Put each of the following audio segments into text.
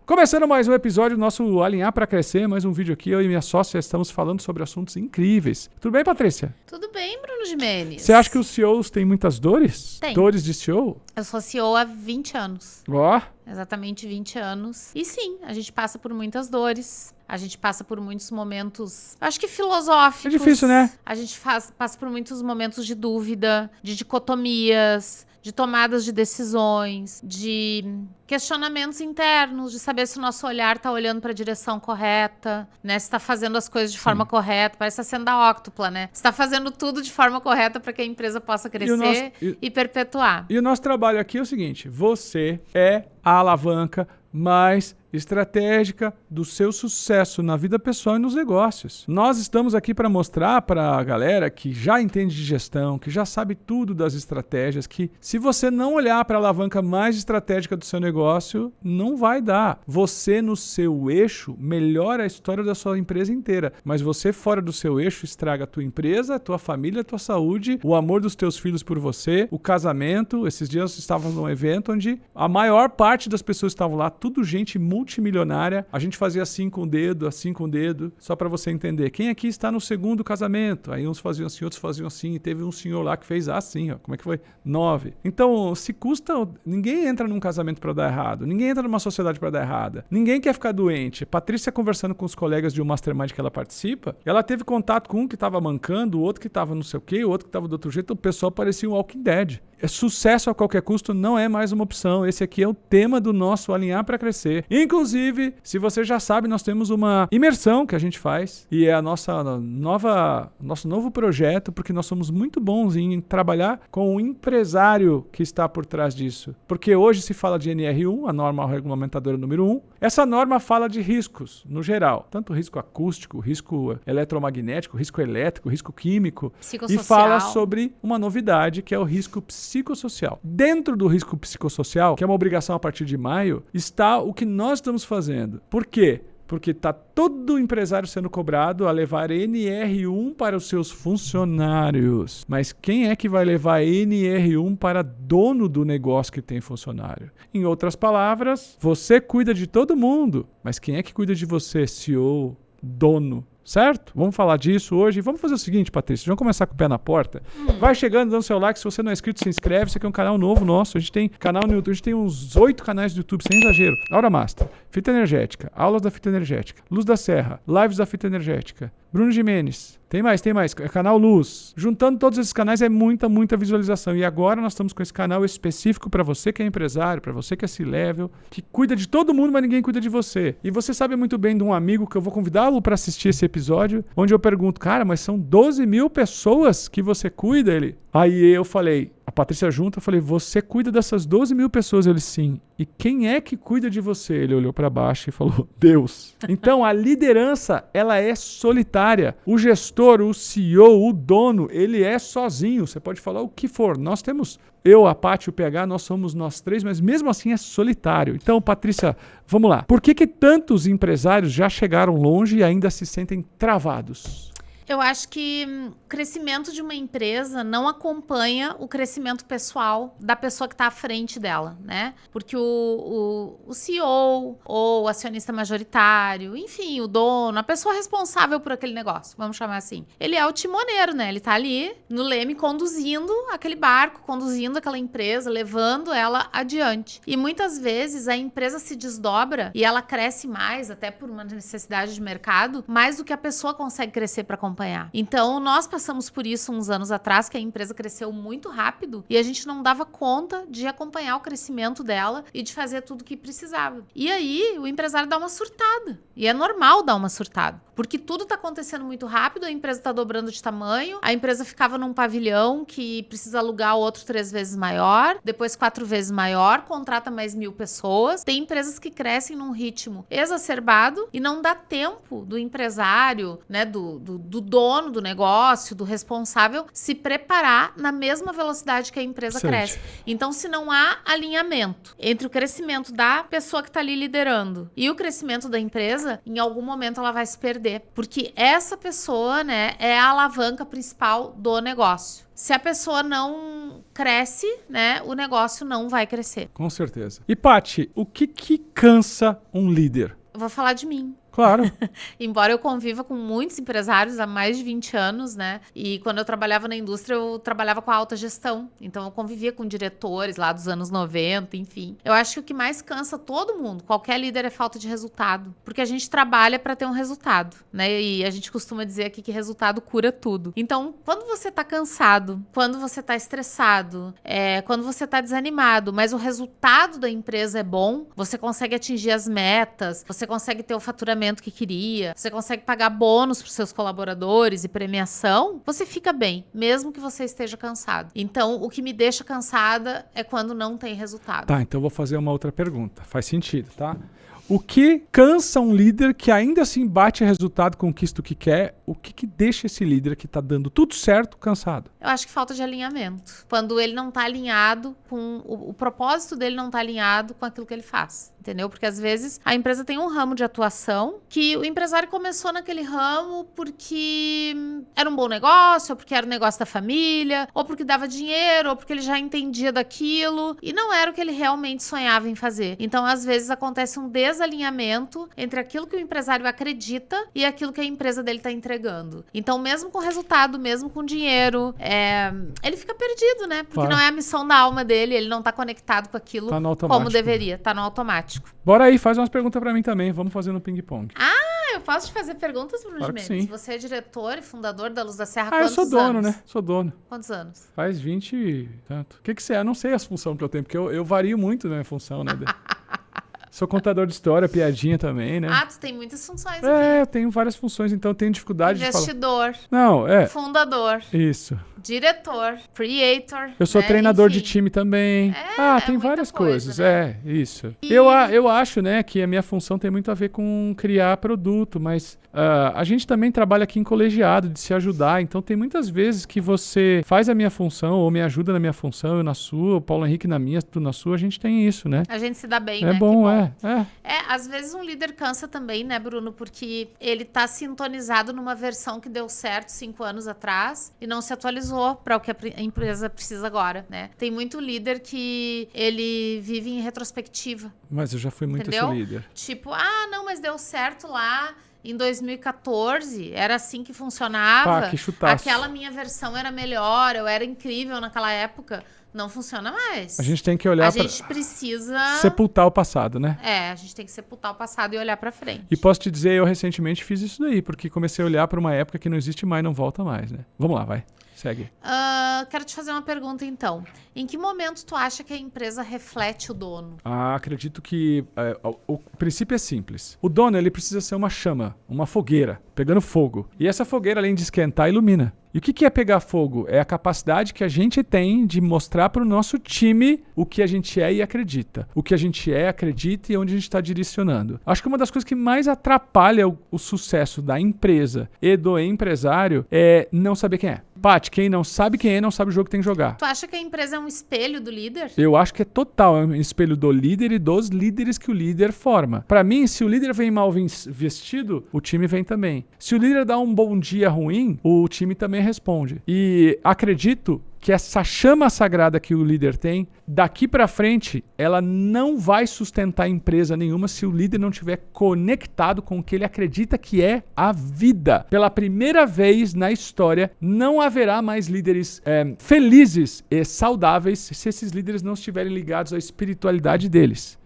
Começando mais um episódio do nosso Alinhar para Crescer, mais um vídeo aqui, eu e minha sócia estamos falando sobre assuntos incríveis. Tudo bem, Patrícia? Tudo bem, Bruno Gimenez. Você acha que os CEOs têm muitas dores? Tem. Dores de CEO? Eu sou CEO há 20 anos. Ó, Exatamente 20 anos. E sim, a gente passa por muitas dores. A gente passa por muitos momentos, acho que filosóficos. É difícil, né? A gente passa por muitos momentos de dúvida, de dicotomias, de tomadas de decisões, de questionamentos internos, de saber se o nosso olhar está olhando para a direção correta, né? Se está fazendo as coisas de forma correta. Parece que está sendo da Octupla, né? Se está fazendo tudo de forma correta para que a empresa possa crescer e perpetuar. E o nosso trabalho aqui é o seguinte, você é a alavanca mais estratégica do seu sucesso na vida pessoal e nos negócios. Nós estamos aqui para mostrar para a galera que já entende de gestão, que já sabe tudo das estratégias, que se você não olhar para a alavanca mais estratégica do seu negócio, não vai dar. Você no seu eixo melhora a história da sua empresa inteira, mas você fora do seu eixo estraga a tua empresa, a tua família, a tua saúde, o amor dos teus filhos por você, o casamento. Esses dias estávamos num evento onde a maior parte das pessoas que estavam lá, tudo gente multimilionária, a gente fazia assim com o dedo, só para você entender. Quem aqui está no segundo casamento? Aí uns faziam assim, outros faziam assim, e teve um senhor lá que fez assim, ó. Como é que foi? 9. Então, se custa, ninguém entra num casamento para dar errado, ninguém entra numa sociedade para dar errada, ninguém quer ficar doente. Patrícia conversando com os colegas de um mastermind que ela participa, ela teve contato com um que estava mancando, o outro que estava não sei o quê, o outro que estava do outro jeito, o pessoal parecia um Walking Dead. Sucesso a qualquer custo não é mais uma opção. Esse aqui é o tema do nosso Alinhar para Crescer. Inclusive, se você já sabe, nós temos uma imersão que a gente faz e é a nosso novo projeto, porque nós somos muito bons em trabalhar com o empresário que está por trás disso. Porque hoje se fala de NR1, a norma regulamentadora número 1. Essa norma fala de riscos, no geral. Tanto risco acústico, risco eletromagnético, risco elétrico, risco químico. Psicossocial. E fala sobre uma novidade que é o risco psicossocial. Dentro do risco psicossocial, que é uma obrigação a partir de maio, está o que nós estamos fazendo. Por quê? Porque está todo empresário sendo cobrado a levar NR1 para os seus funcionários. Mas quem é que vai levar NR1 para dono do negócio que tem funcionário? Em outras palavras, você cuida de todo mundo, mas quem é que cuida de você, CEO, dono? Certo? Vamos falar disso hoje. Vamos fazer o seguinte, Patrícia. Vamos começar com o pé na porta. Vai chegando, dando seu like. Se você não é inscrito, se inscreve. Isso aqui é um canal novo nosso. A gente tem canal no YouTube. A gente tem uns 8 canais do YouTube, sem exagero. Aura Master, Fita Energética, Aulas da Fita Energética, Luz da Serra, Lives da Fita Energética, Bruno Gimenez. Tem mais. Canal Luz. Juntando todos esses canais é muita visualização. E agora nós estamos com esse canal específico para você que é empresário, para você que é C-Level, que cuida de todo mundo, mas ninguém cuida de você. E você sabe muito bem de um amigo que eu vou convidá-lo para assistir esse episódio, onde eu pergunto, cara, mas são 12 mil pessoas que você cuida? Aí eu falei, a Patrícia junto, eu falei, você cuida dessas 12 mil pessoas? Ele, sim. E quem é que cuida de você? Ele olhou para baixo e falou, Deus. Então, a liderança, ela é solitária. O gestor, o CEO, o dono, ele é sozinho. Você pode falar o que for. Nós temos, eu, a Paty e o PH, nós somos nós três, mas mesmo assim é solitário. Então, Patrícia, vamos lá. Por que tantos empresários já chegaram longe e ainda se sentem travados? Eu acho que o crescimento de uma empresa não acompanha o crescimento pessoal da pessoa que está à frente dela, né? Porque o CEO ou o acionista majoritário, enfim, o dono, a pessoa responsável por aquele negócio, vamos chamar assim, ele é o timoneiro, né? Ele tá ali no leme conduzindo aquele barco, conduzindo aquela empresa, levando ela adiante. E muitas vezes a empresa se desdobra e ela cresce mais, até por uma necessidade de mercado, mais do que a pessoa consegue crescer para acompanhar. Então, nós passamos por isso uns anos atrás, que a empresa cresceu muito rápido e a gente não dava conta de acompanhar o crescimento dela e de fazer tudo o que precisava. E aí, o empresário dá uma surtada. E é normal dar uma surtada, porque tudo está acontecendo muito rápido, a empresa está dobrando de tamanho, a empresa ficava num pavilhão que precisa alugar outro 3 vezes maior, depois 4 vezes maior, contrata mais 1.000 pessoas. Tem empresas que crescem num ritmo exacerbado e não dá tempo do empresário, né, do dono do negócio, do responsável, se preparar na mesma velocidade que a empresa cresce. Então, se não há alinhamento entre o crescimento da pessoa que está ali liderando e o crescimento da empresa, em algum momento ela vai se perder. Porque essa pessoa, né, é a alavanca principal do negócio. Se a pessoa não cresce, né, o negócio não vai crescer. Com certeza. E, Paty, o que cansa um líder? Eu vou falar de mim. Claro. Embora eu conviva com muitos empresários há mais de 20 anos, né? E quando eu trabalhava na indústria, eu trabalhava com a alta gestão. Então, eu convivia com diretores lá dos anos 90, enfim. Eu acho que o que mais cansa todo mundo, qualquer líder, é falta de resultado. Porque a gente trabalha para ter um resultado, né? E a gente costuma dizer aqui que resultado cura tudo. Então, quando você tá cansado, quando você tá estressado, quando você tá desanimado, mas o resultado da empresa é bom, você consegue atingir as metas, você consegue ter o faturamento que queria, você consegue pagar bônus para os seus colaboradores e premiação, você fica bem, mesmo que você esteja cansado. Então, o que me deixa cansada é quando não tem resultado. Tá, então eu vou fazer uma outra pergunta. Faz sentido, tá? O que cansa um líder que ainda assim bate resultado, conquista o que quer? O que deixa esse líder que tá dando tudo certo cansado? Eu acho que falta de alinhamento. Quando ele não tá alinhado com... O propósito dele não tá alinhado com aquilo que ele faz. Entendeu? Porque às vezes a empresa tem um ramo de atuação que o empresário começou naquele ramo porque era um bom negócio, ou porque era um negócio da família, ou porque dava dinheiro, ou porque ele já entendia daquilo, e não era o que ele realmente sonhava em fazer. Então, às vezes, acontece um desalinhamento entre aquilo que o empresário acredita e aquilo que a empresa dele está entregando. Então, mesmo com resultado, mesmo com dinheiro, ele fica perdido, né? Porque não é a missão da alma dele, ele não está conectado com aquilo como deveria, tá no automático. Bora aí, faz umas perguntas pra mim também. Vamos fazer no ping-pong. Eu posso te fazer perguntas, Bruno Claro Gimenez? sim. Você é diretor e fundador da Luz da Serra há Eu quantos sou dono, anos? né? Sou dono. Quantos anos? Faz 20 e tanto. O que você é? Eu não sei as funções que eu tenho, porque eu vario muito na minha função, né? Sou contador de história, piadinha também, né? Tu tem muitas funções aqui. Eu tenho várias funções, então eu tenho dificuldade de falar. Investidor. Não, Fundador. Isso. Diretor. Creator. Eu sou né? treinador Enfim. de time também. Tem muita várias coisa, coisas. né? Isso. E- Eu acho, né, que a minha função tem muito a ver com criar produto, mas a gente também trabalha aqui em colegiado, de se ajudar. Então tem muitas vezes que você faz a minha função ou me ajuda na minha função, eu na sua, o Paulo Henrique na minha, tu na sua, a gente tem isso, né? A gente se dá bem, É né? bom, Que às vezes um líder cansa também, né, Bruno? Porque ele tá sintonizado numa versão que deu certo 5 anos atrás e não se atualizou para o que a empresa precisa agora, né? Tem muito líder que ele vive em retrospectiva. Mas eu já fui muito Entendeu? esse líder. Tipo, não, mas deu certo lá em 2014, era assim que funcionava. Pá, que chutaço. Aquela minha versão era melhor, eu era incrível naquela época. Não funciona mais. A gente tem que olhar A gente precisa... sepultar o passado, né? A gente tem que sepultar o passado e olhar pra frente. E posso te dizer, eu recentemente fiz isso daí, porque comecei a olhar para uma época que não existe mais, não volta mais, né? Vamos lá, vai. Segue. Quero te fazer uma pergunta, então. Em que momento tu acha que a empresa reflete o dono? Acredito que o princípio é simples. O dono, ele precisa ser uma chama, uma fogueira, pegando fogo. E essa fogueira, além de esquentar, ilumina. E o que é pegar fogo? É a capacidade que a gente tem de mostrar para o nosso time o que a gente é e acredita. O que a gente é, acredita e onde a gente está direcionando. Acho que uma das coisas que mais atrapalha o sucesso da empresa e do empresário é não saber quem é. Paty, quem não sabe quem é, não sabe o jogo que tem que jogar. Tu acha que a empresa é um espelho do líder? Eu acho que é total, é um espelho do líder e dos líderes que o líder forma. Para mim, se o líder vem mal vestido, o time vem também. Se o líder dá um bom dia ruim, o time também responde. E acredito que essa chama sagrada que o líder tem, daqui para frente, ela não vai sustentar empresa nenhuma se o líder não estiver conectado com o que ele acredita que é a vida. Pela primeira vez na história, não haverá mais líderes felizes e saudáveis se esses líderes não estiverem ligados à espiritualidade deles.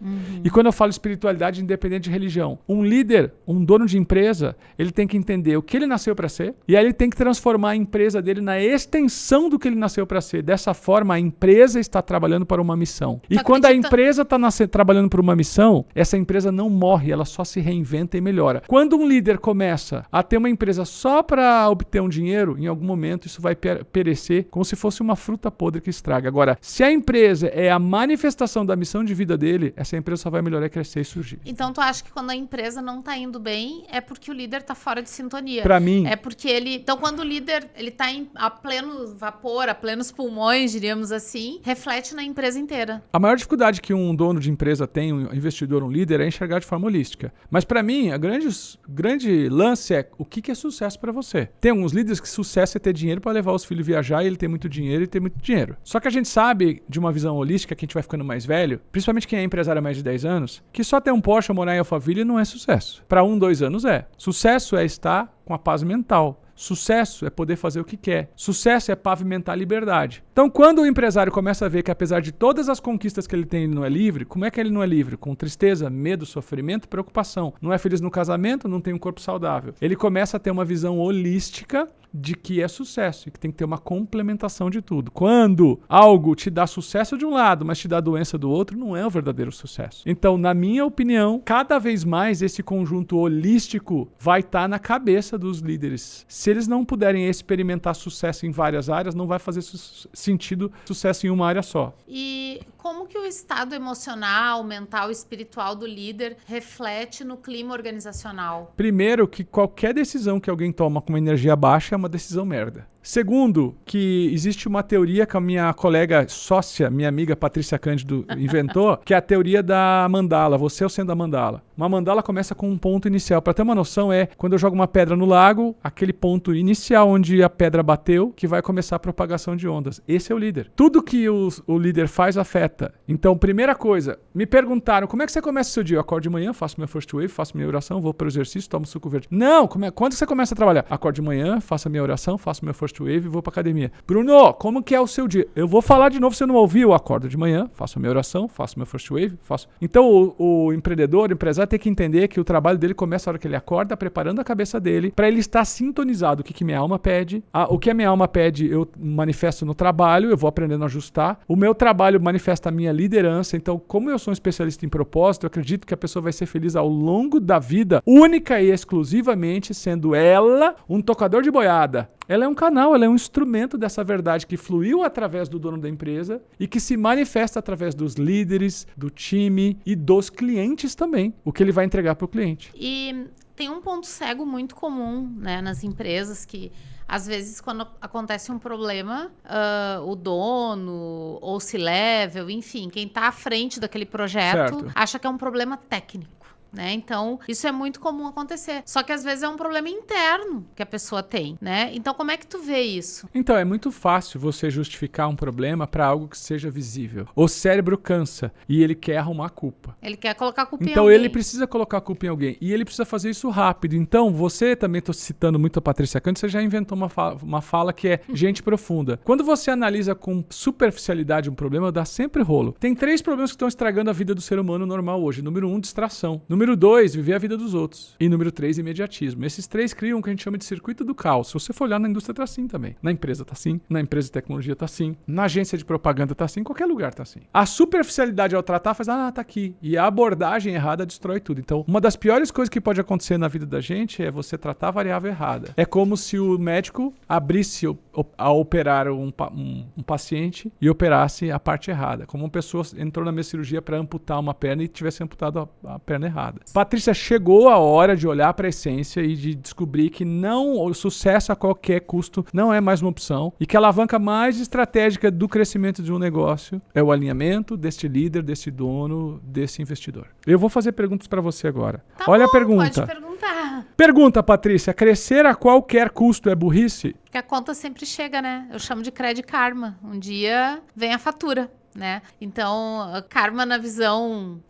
E quando eu falo espiritualidade, independente de religião, um líder, um dono de empresa, ele tem que entender o que ele nasceu para ser, e aí ele tem que transformar a empresa dele na extensão do que ele nasceu para ser. Dessa forma, a empresa está trabalhando para uma missão. E Tu quando a acredita- empresa está trabalhando por uma missão, essa empresa não morre, ela só se reinventa e melhora. Quando um líder começa a ter uma empresa só para obter um dinheiro, em algum momento isso vai perecer como se fosse uma fruta podre que estraga. Agora, se a empresa é a manifestação da missão de vida dele, essa empresa só vai melhorar, crescer e surgir. Então tu acha que quando a empresa não tá indo bem, é porque o líder tá fora de sintonia. Para mim, É porque ele... Então quando o líder, ele tá a pleno vapor, a plenos pulmões, diríamos assim, reflete na empresa inteira. a maior dificuldade que um dono de empresa tem, um investidor, um líder, é enxergar de forma holística. Mas para mim, a grande lance é o que é sucesso para você. Tem alguns líderes que sucesso é ter dinheiro para levar os filhos viajar e ele tem muito dinheiro e ter muito dinheiro. Só que a gente sabe, de uma visão holística, que a gente vai ficando mais velho, principalmente quem é empresário há mais de 10 anos, que só ter um Porsche ou morar em Alphaville não é sucesso. Para 1, 2 anos é. Sucesso é estar com a paz mental. Sucesso é poder fazer o que quer. Sucesso é pavimentar a liberdade. Então, quando o empresário começa a ver que apesar de todas as conquistas que ele tem, ele não é livre, como é que ele não é livre? Com tristeza, medo, sofrimento, preocupação. Não é feliz no casamento, não tem um corpo saudável. Ele começa a ter uma visão holística de que é sucesso e que tem que ter uma complementação de tudo. Quando algo te dá sucesso de um lado, mas te dá doença do outro, não é o verdadeiro sucesso. Então, na minha opinião, cada vez mais esse conjunto holístico vai estar na cabeça dos líderes. Se eles não puderem experimentar sucesso em várias áreas, não vai fazer sentido sucesso em uma área só. E como que o estado emocional, mental e espiritual do líder reflete no clima organizacional? Primeiro, que qualquer decisão que alguém toma com uma energia baixa é uma decisão merda. Segundo, que existe uma teoria que a minha colega sócia, minha amiga Patrícia Cândido, inventou, que é a teoria da mandala, você é o centro da mandala. Uma mandala começa com um ponto inicial. Para ter uma noção, é quando eu jogo uma pedra no lago, aquele ponto inicial onde a pedra bateu, que vai começar a propagação de ondas. Esse é o líder. Tudo que o líder faz afeta. Então, primeira coisa, me perguntaram, como é que você começa o seu dia? Eu acordo de manhã, faço meu first wave, faço minha oração, vou para o exercício, tomo suco verde. Não, quando você começa a trabalhar? Acordo de manhã, faço a minha oração, faço meu first wave e vou pra academia. Bruno, como que é o seu dia? Eu vou falar de novo, você não ouviu? Eu acordo de manhã, faço a minha oração, faço meu first wave, faço... Então o empreendedor, o empresário tem que entender que o trabalho dele começa a hora que ele acorda, preparando a cabeça dele para ele estar sintonizado. O que minha alma pede? O que a minha alma pede eu manifesto no trabalho, eu vou aprendendo a ajustar. O meu trabalho manifesta a minha liderança. Então, como eu sou um especialista em propósito, eu acredito que a pessoa vai ser feliz ao longo da vida, única e exclusivamente sendo ela um tocador de boiada. Ela é um canal, ela é um instrumento dessa verdade que fluiu através do dono da empresa e que se manifesta através dos líderes, do time e dos clientes também, o que ele vai entregar para o cliente. E tem um ponto cego muito comum, né, nas empresas que às vezes, quando acontece um problema, o dono ou C-level, enfim, quem está à frente daquele projeto, Certo. acha que é um problema técnico. Né? Então, isso é muito comum acontecer. Só que às vezes é um problema interno que a pessoa tem, né? Então, como é que tu vê isso? Então, é muito fácil você justificar um problema para algo que seja visível. O cérebro cansa e ele quer arrumar a culpa. Ele quer colocar a culpa em Então alguém. ele precisa colocar a culpa em alguém. E ele precisa fazer isso rápido. Então, você também, estou citando muito a Patrícia Cândido, você já inventou uma fala que é gente profunda. Quando você analisa com superficialidade um problema, dá sempre rolo. Tem 3 problemas que estão estragando a vida do ser humano normal hoje. Número 1, distração. Número 2, viver a vida dos outros. E número 3, imediatismo. Esses 3 criam o que a gente chama de circuito do caos. Se você for olhar na indústria, tá assim também. Na empresa tá assim, na empresa de tecnologia tá assim, na agência de propaganda tá assim, em qualquer lugar tá assim. A superficialidade ao tratar faz, tá aqui. E a abordagem errada destrói tudo. Então, uma das piores coisas que pode acontecer na vida da gente é você tratar a variável errada. É como se o médico abrisse a operar um paciente e operasse a parte errada. Como uma pessoa entrou na minha cirurgia para amputar uma perna e tivesse amputado a perna errada. Patrícia, chegou a hora de olhar para a essência e de descobrir que o sucesso a qualquer custo não é mais uma opção e que a alavanca mais estratégica do crescimento de um negócio é o alinhamento deste líder, desse dono, desse investidor. Eu vou fazer perguntas para você agora. Tá Olha bom, a pergunta. Pode perguntar. Pergunta, Patrícia. Crescer a qualquer custo é burrice? Porque a conta sempre chega, né? Eu chamo de crédito karma. Um dia vem a fatura. né? Então, karma na visão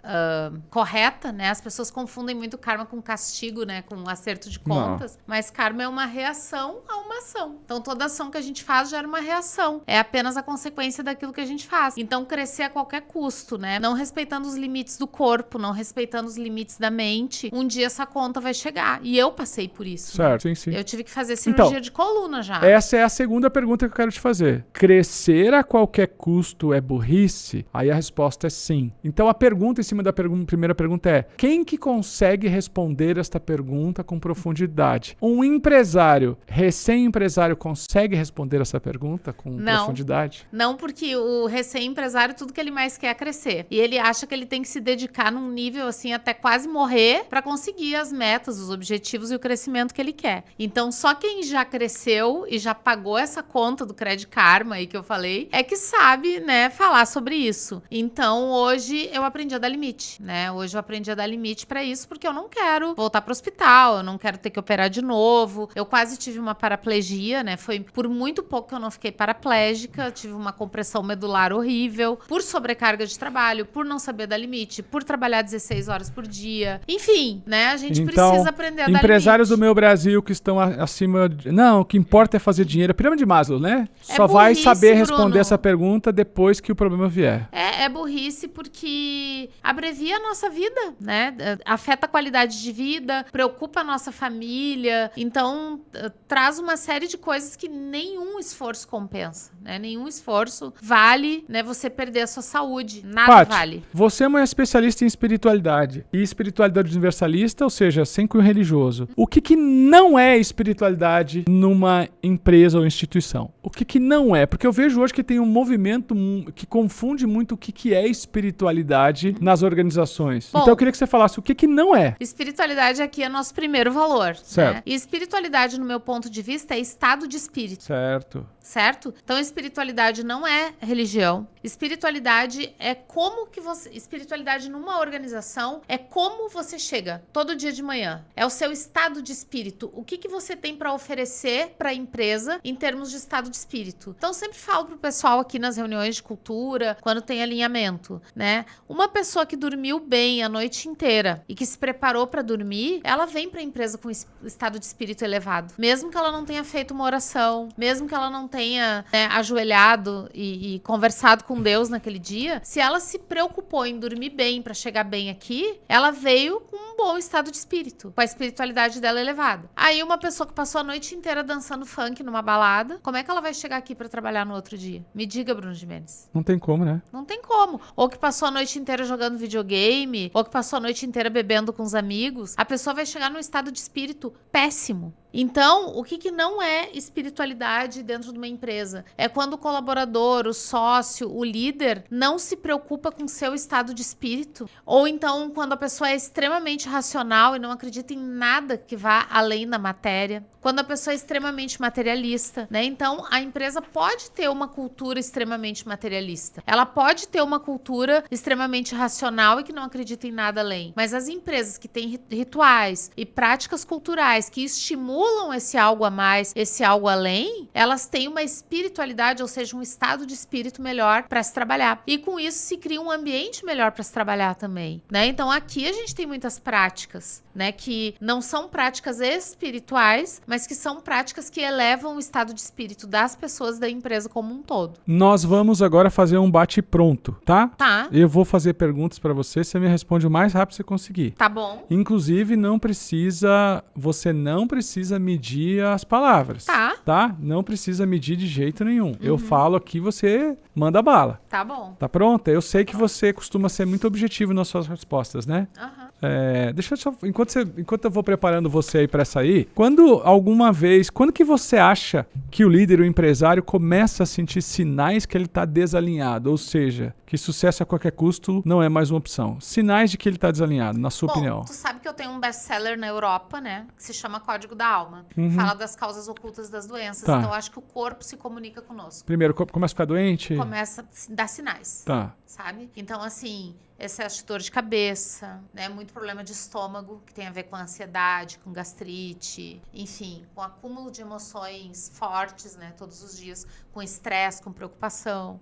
correta, né? As pessoas confundem muito karma com castigo, né? Com acerto de contas. Mas karma é uma reação a uma ação. Então, toda ação que a gente faz gera uma reação. É apenas a consequência daquilo que a gente faz. Então, crescer a qualquer custo, né? Não respeitando os limites do corpo, não respeitando os limites da mente. Um dia essa conta vai chegar. E eu passei por isso. Certo, sim, sim. Eu tive que fazer cirurgia de coluna já. Essa é a segunda pergunta que eu quero te fazer. Crescer a qualquer custo é burrice? Aí a resposta é sim. Então a pergunta em cima da primeira pergunta é: quem que consegue responder esta pergunta com profundidade? Um empresário, recém-empresário, consegue responder essa pergunta com profundidade? Não, porque o recém-empresário, tudo que ele mais quer é crescer. E ele acha que ele tem que se dedicar num nível assim, até quase morrer, para conseguir as metas, os objetivos e o crescimento que ele quer. Então só quem já cresceu e já pagou essa conta do Credit Karma aí que eu falei, é que sabe, né, falar sobre isso. Então, hoje eu aprendi a dar limite, né? Hoje eu aprendi a dar limite pra isso porque eu não quero voltar pro hospital, eu não quero ter que operar de novo. Eu quase tive uma paraplegia, né? Foi por muito pouco que eu não fiquei paraplégica, tive uma compressão medular horrível, por sobrecarga de trabalho, por não saber dar limite, por trabalhar 16 horas por dia. Enfim, né? A gente precisa aprender a dar limite. Empresários do meu Brasil que estão acima de... Não, o que importa é fazer dinheiro. Pirâmide de Maslow, né? Só vai saber responder essa pergunta depois que o problema vier. É burrice porque abrevia a nossa vida, né? Afeta a qualidade de vida, preocupa a nossa família. Então, traz uma série de coisas que nenhum esforço compensa, né? Nenhum esforço vale, né, você perder a sua saúde. Nada Paty, vale. Você é uma especialista em espiritualidade. E espiritualidade universalista, ou seja, sem cunho religioso. O que não é espiritualidade numa empresa ou instituição? O que não é? Porque eu vejo hoje que tem um movimento que confunde muito o que é espiritualidade nas organizações. Bom, então eu queria que você falasse o que não é. Espiritualidade aqui é nosso primeiro valor. Certo. Né? E espiritualidade, no meu ponto de vista, é estado de espírito. Certo? Então, espiritualidade não é religião. Espiritualidade é como que você... Espiritualidade numa organização é como você chega todo dia de manhã. É o seu estado de espírito. O que você tem para oferecer para a empresa em termos de estado de espírito. Então, eu sempre falo pro pessoal aqui nas reuniões de cultura, quando tem alinhamento, né? Uma pessoa que dormiu bem a noite inteira e que se preparou para dormir, ela vem para a empresa com estado de espírito elevado. Mesmo que ela não tenha feito uma oração, mesmo que ela não tenha, né, ajoelhado e conversado com Deus naquele dia, se ela se preocupou em dormir bem para chegar bem aqui, ela veio com um bom estado de espírito, com a espiritualidade dela elevada. Aí uma pessoa que passou a noite inteira dançando funk numa balada, como é que ela vai chegar aqui para trabalhar no outro dia? Me diga, Bruno Gimenez. Não tem como, né? Não tem como. Ou que passou a noite inteira jogando videogame, ou que passou a noite inteira bebendo com os amigos, a pessoa vai chegar num estado de espírito péssimo. Então, o que não é espiritualidade dentro de uma empresa? É quando o colaborador, o sócio, o líder não se preocupa com seu estado de espírito. Ou então, quando a pessoa é extremamente racional e não acredita em nada que vá além da matéria. Quando a pessoa é extremamente materialista, né? Então, a empresa pode ter uma cultura extremamente materialista. Ela pode ter uma cultura extremamente racional e que não acredita em nada além. Mas as empresas que têm rituais e práticas culturais que estimulam esse algo a mais, esse algo além, elas têm uma espiritualidade, ou seja, um estado de espírito melhor para se trabalhar. E com isso se cria um ambiente melhor para se trabalhar também, né? Então aqui a gente tem muitas práticas, né, que não são práticas espirituais, mas que são práticas que elevam o estado de espírito das pessoas da empresa como um todo. Nós vamos agora fazer um bate-pronto, tá? Tá. Eu vou fazer perguntas para você me responde o mais rápido que você conseguir. Tá bom. Inclusive, você não precisa medir as palavras. Tá? Não precisa medir de jeito nenhum. Eu falo aqui, você manda bala. Tá bom. Tá pronta? Eu sei que você costuma ser muito objetivo nas suas respostas, né? Deixa eu só... Enquanto eu vou preparando você aí pra sair, quando que você acha que o líder, o empresário, começa a sentir sinais que ele tá desalinhado? Ou seja, que sucesso a qualquer custo não é mais uma opção. Sinais de que ele tá desalinhado, na sua opinião. Tu sabe que eu tenho um best-seller na Europa, né? Que se chama Código da Alma. Fala das causas ocultas das doenças. Tá. Então, eu acho que o corpo se comunica conosco. Primeiro, o corpo começa a ficar doente? Começa a dar sinais. Tá. sabe? Então, assim, excesso de dor de cabeça, né? Muito problema de estômago, que tem a ver com ansiedade, com gastrite, enfim, com acúmulo de emoções fortes, né? Todos os dias, com estresse, com preocupação.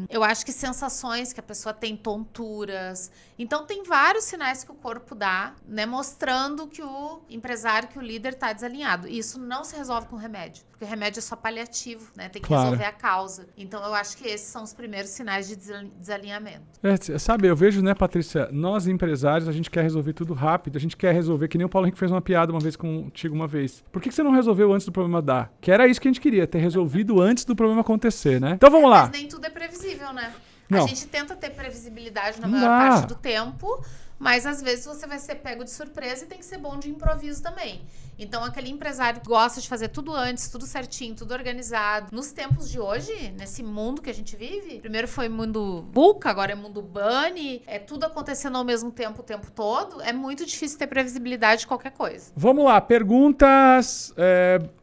Eu acho que sensações que a pessoa tem, tonturas. Então, tem vários sinais que o corpo dá, né? Mostrando que o empresário, que o líder está desalinhado. E isso não se resolve com remédio, porque o remédio é só paliativo, né? Tem que resolver a causa. Então, eu acho que esses são os primeiros sinais de desalinhamento. Sabe, eu vejo, né, Patrícia, nós empresários, a gente quer resolver tudo rápido, a gente quer resolver, que nem o Paulo Henrique fez uma piada uma vez contigo uma vez. Por que você não resolveu antes do problema dar? Que era isso que a gente queria, ter resolvido antes do problema acontecer, né? Então vamos lá. Mas nem tudo é previsível, né? Não. A gente tenta ter previsibilidade na maior parte do tempo, mas às vezes você vai ser pego de surpresa e tem que ser bom de improviso também. Então, aquele empresário que gosta de fazer tudo antes, tudo certinho, tudo organizado. Nos tempos de hoje, nesse mundo que a gente vive, primeiro foi mundo VUCA, agora é mundo Bunny, é tudo acontecendo ao mesmo tempo o tempo todo, é muito difícil ter previsibilidade de qualquer coisa. Vamos lá, perguntas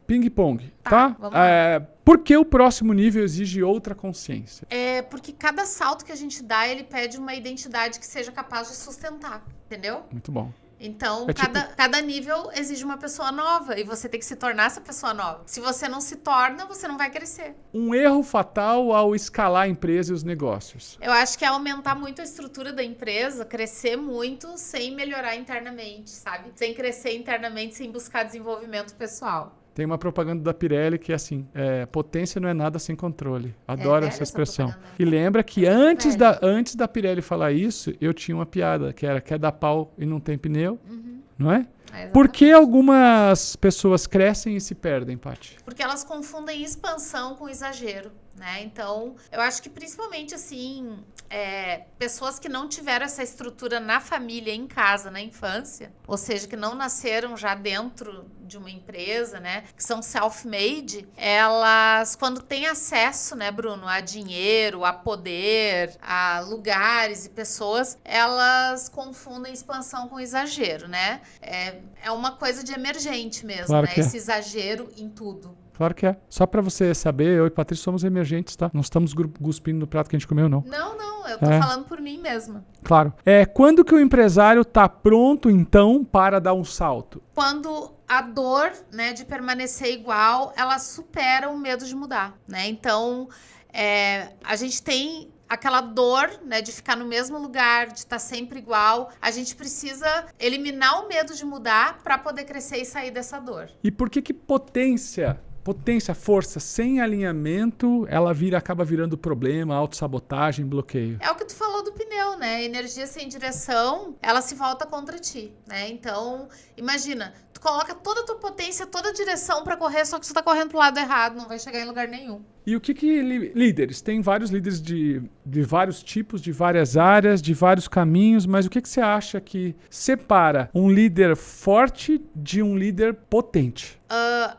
ping-pong, tá? Vamos lá. Por que o próximo nível exige outra consciência? Porque cada salto que a gente dá, ele pede uma identidade que seja capaz de sustentar, entendeu? Muito bom. Então, cada nível exige uma pessoa nova e você tem que se tornar essa pessoa nova. Se você não se torna, você não vai crescer. Um erro fatal ao escalar a empresa e os negócios. Eu acho que é aumentar muito a estrutura da empresa, crescer muito sem melhorar internamente, sabe? Sem crescer internamente, sem buscar desenvolvimento pessoal. Tem uma propaganda da Pirelli que é assim, potência não é nada sem controle. Adoro essa expressão. E lembra que antes da Pirelli falar isso, eu tinha uma piada, que era, quer dar pau e não tem pneu, não é? Por que algumas pessoas crescem e se perdem, Paty? Porque elas confundem expansão com exagero, né? Então, eu acho que principalmente, assim, pessoas que não tiveram essa estrutura na família, em casa, na infância, ou seja, que não nasceram já dentro de uma empresa, né? Que são self-made, elas, quando têm acesso, né, Bruno, a dinheiro, a poder, a lugares e pessoas, elas confundem expansão com exagero, né? É uma coisa de emergente mesmo, claro, né? Esse exagero em tudo. Claro que é. Só pra você saber, eu e Patrícia somos emergentes, tá? Não estamos cuspindo no prato que a gente comeu, não. Não, eu tô falando por mim mesma. Claro. Quando que o empresário tá pronto, então, para dar um salto? Quando a dor, né, de permanecer igual, ela supera o medo de mudar, né? Então, a gente tem aquela dor, né, de ficar no mesmo lugar, de estar sempre igual. A gente precisa eliminar o medo de mudar para poder crescer e sair dessa dor. E por que potência, força, sem alinhamento, ela acaba virando problema, autossabotagem, bloqueio? É o que tu falou do pneu, né? Energia sem direção, ela se volta contra ti, né? Então, imagina, tu coloca toda a tua potência, toda a direção pra correr, só que tu tá correndo pro lado errado, não vai chegar em lugar nenhum. E o que líderes? Tem vários líderes de vários tipos, de várias áreas, de vários caminhos, mas o que você acha que separa um líder forte de um líder potente?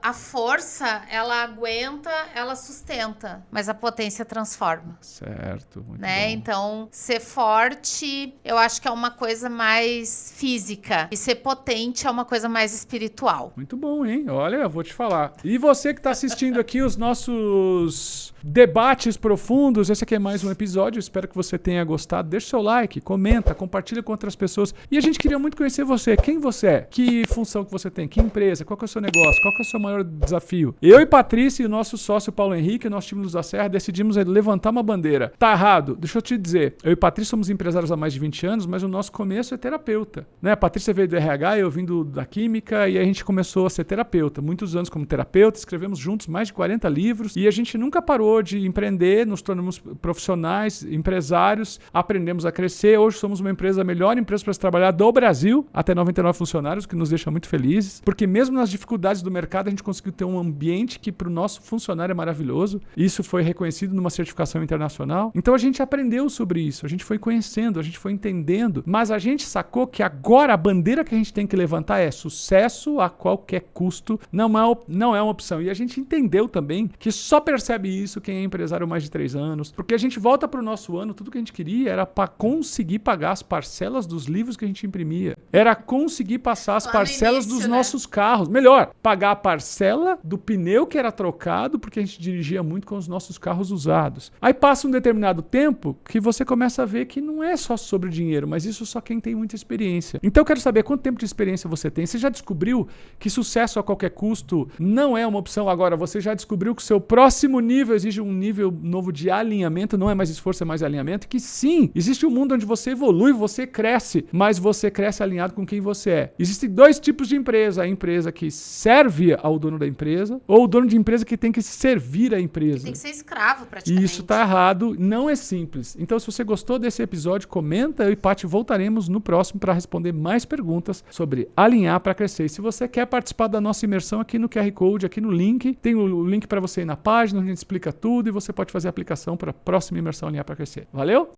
A força, ela aguenta, ela sustenta, mas a potência transforma. Certo, muito né? bom. Então, ser forte, eu acho que é uma coisa mais física. E ser potente é uma coisa mais espiritual. Muito bom, hein? Olha, eu vou te falar. E você que está assistindo aqui os nossos debates profundos, esse aqui é mais um episódio, espero que você tenha gostado. Deixa o seu like, comenta, compartilha com outras pessoas. E a gente queria muito conhecer você. Quem você é? Que função que você tem? Que empresa? Qual que é o seu negócio? Qual que é o seu maior desafio? Eu e Patrícia e o nosso sócio Paulo Henrique, o nosso time Luz da Serra, decidimos levantar uma bandeira. Tá errado? Deixa eu te dizer. Eu e Patrícia somos empresários há mais de 20 anos, mas o nosso começo é terapeuta. Né? A Patrícia veio do RH, eu vim da Química, e a gente começou a ser terapeuta. Muitos anos como terapeuta, escrevemos juntos mais de 40 livros, e a gente nunca parou de empreender, nos tornamos profissionais, empresários, aprendemos a crescer. Hoje somos uma empresa, a melhor empresa para se trabalhar do Brasil, até 99 funcionários, o que nos deixa muito felizes, porque mesmo nas dificuldades do mercado, a gente conseguiu ter um ambiente que para o nosso funcionário é maravilhoso. Isso foi reconhecido numa certificação internacional. Então a gente aprendeu sobre isso, a gente foi conhecendo, a gente foi entendendo, mas a gente sacou que agora a bandeira que a gente tem que levantar é sucesso a qualquer custo, não é uma opção. E a gente entendeu também que só percebe isso quem é empresário há mais de 3 anos. Porque a gente volta para o nosso ano, tudo que a gente queria era para conseguir pagar as parcelas dos livros que a gente imprimia. Era conseguir passar as parcelas dos nossos carros. Melhor, pagar a parcela do pneu que era trocado, porque a gente dirigia muito com os nossos carros usados. Aí passa um determinado tempo que você começa a ver que não é só sobre dinheiro, mas isso só quem tem muita experiência. Então eu quero saber quanto tempo de experiência você tem. Você já descobriu que sucesso a qualquer custo não é uma opção agora? Você já descobriu que o seu próximo nível exige um nível novo de alinhamento, não é mais esforço, é mais alinhamento? Que sim, existe um mundo onde você evolui, você cresce, mas você cresce alinhado com quem você é. Existem 2 tipos de empresa: a empresa que serve ao dono da empresa, ou o dono de empresa que tem que servir a empresa. Tem que ser escravo, praticamente. E isso tá errado, não é simples. Então, se você gostou desse episódio, comenta. Eu e Paty voltaremos no próximo para responder mais perguntas sobre alinhar para crescer. E se você quer participar da nossa imersão aqui no QR Code, aqui no link, tem o link para você ir na página, onde a gente explica tudo e você pode fazer a aplicação para a próxima imersão Alinhar para Crescer. Valeu?